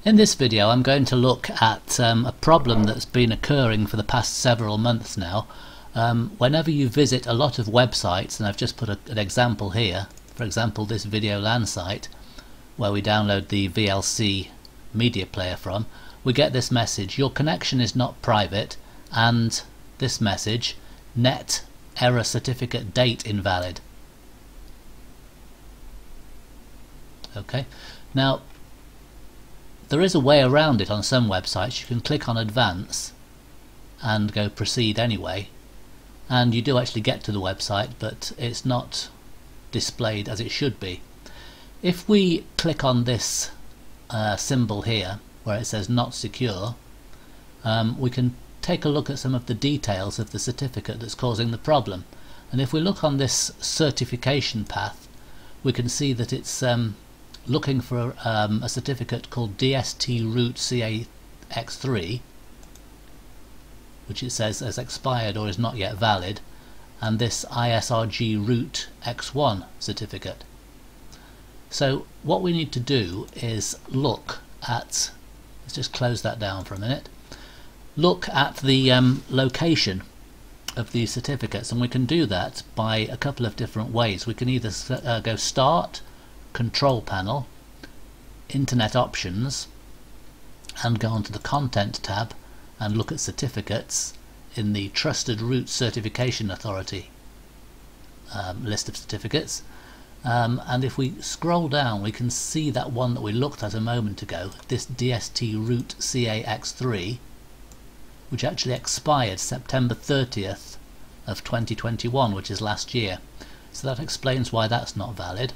In this video I'm going to look at a problem that's been occurring for the past several months now. Whenever you visit a lot of websites, and I've just put an example here, for example this Videolan site where we download the VLC media player from, we get this message: your connection is not private, and this message, net error certificate date invalid. Okay, now there is a way around it on some websites. You can click on advance and go proceed anyway, and you do actually get to the website, but it's not displayed as it should be. If we click on this symbol here where it says not secure, we can take a look at some of the details of the certificate that's causing the problem. And if we look on this certification path, we can see that it's looking for a certificate called DST root CAX3, which it says has expired or is not yet valid, and this ISRG root X1 certificate. So what we need to do is look at, let's just close that down for a minute, look at the location of these certificates, and we can do that by a couple of different ways. We can either go Start, Control Panel, Internet Options, and go onto the Content tab and look at certificates in the Trusted Root Certification Authority list of certificates. And if we scroll down, we can see that one that we looked at a moment ago, this DST root CAX3, which actually expired September 30th of 2021, which is last year. So that explains why that's not valid.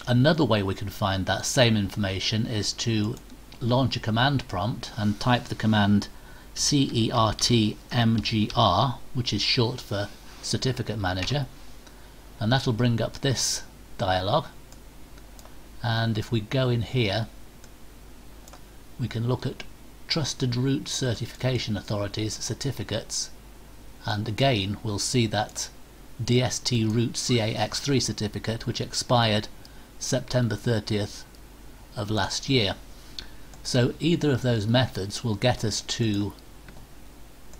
Another way we can find that same information is to launch a command prompt and type the command CERTMGR, which is short for Certificate Manager, and that'll bring up this dialog. And if we go in here, we can look at Trusted Root Certification Authorities certificates, and again we'll see that DST root CAX3 certificate, which expired September 30th of last year. So either of those methods will get us to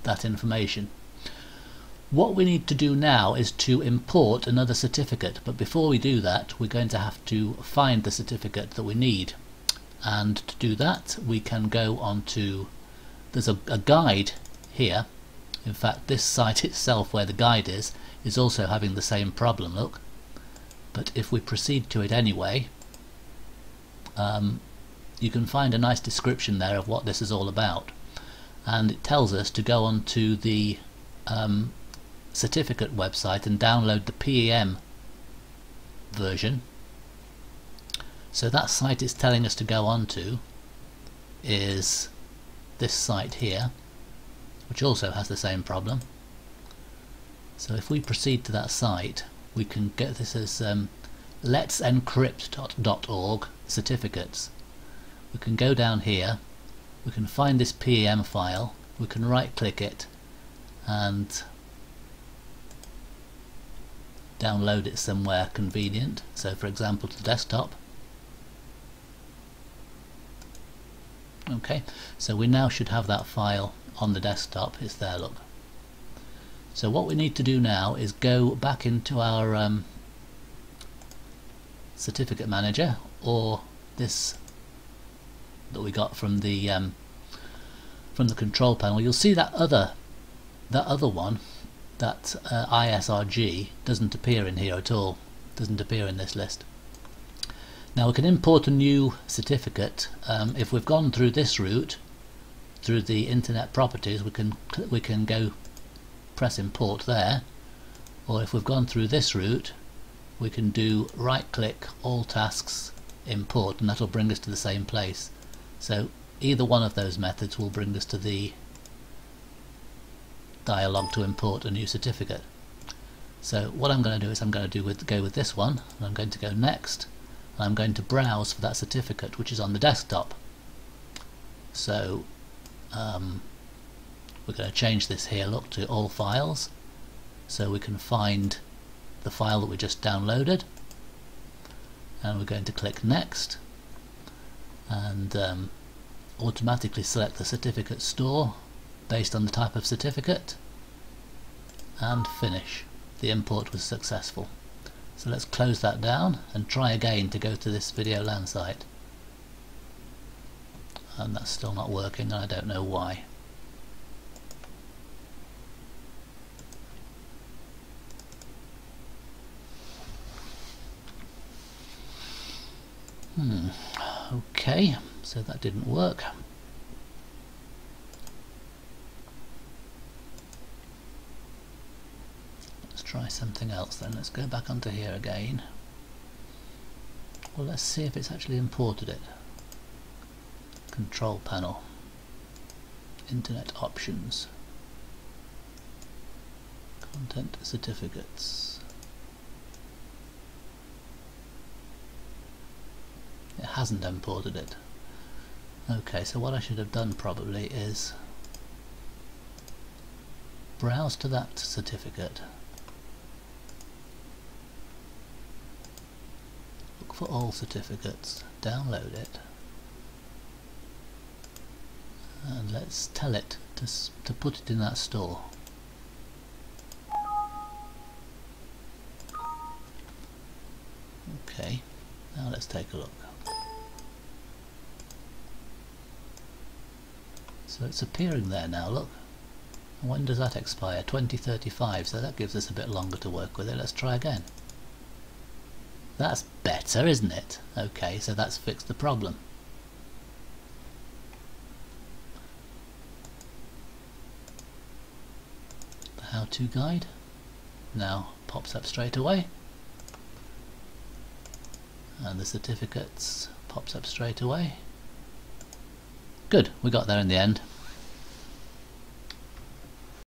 that information. What we need to do now is to import another certificate, but before we do that we're going to have to find the certificate that we need, and to do that we can go on to, there's a guide here. In fact, this site itself where the guide is also having the same problem, look. But if we proceed to it anyway, you can find a nice description there of what this is all about, and it tells us to go on to the certificate website and download the PEM version. So that site it's telling us to go on to is this site here, which also has the same problem. So if we proceed to that site, we can get this as let'sencrypt.org certificates. We can go down here, we can find this PEM file, we can right click it and download it somewhere convenient, so for example to the desktop. Okay, so we now should have that file on the desktop. It's there, look. So what we need to do now is go back into our certificate manager, or this that we got from the control panel. You'll see that other one, that ISRG, doesn't appear in here at all, doesn't appear in this list. Now we can import a new certificate. If we've gone through this route, through the Internet Properties, we can go press import there, or if we've gone through this route we can do right click, all tasks, import, and that'll bring us to the same place. So either one of those methods will bring us to the dialog to import a new certificate. So what I'm going to do is I'm going to go with this one, and I'm going to go next, and I'm going to browse for that certificate which is on the desktop. So we're going to change this here, look, to all files, so we can find the file that we just downloaded, and we're going to click next, and automatically select the certificate store based on the type of certificate, and finish. The import was successful. So let's close that down and try again to go to this Videolan site. And that's still not working, and I don't know why. Okay, so that didn't work. Let's try something else then. Let's go back onto here again. Well, let's see if it's actually imported it. Control panel, Internet options, content certificates. It hasn't imported it. Okay, so what I should have done probably is browse to that certificate, look for all certificates, download it, and let's tell it to put it in that store. Okay, now let's take a look. So it's appearing there now, look. When does that expire? 2035, so that gives us a bit longer to work with it. Let's try again. That's better, isn't it? Okay, so that's fixed the problem. The how-to guide now pops up straight away, and the certificates pops up straight away. Good, we got there in the end.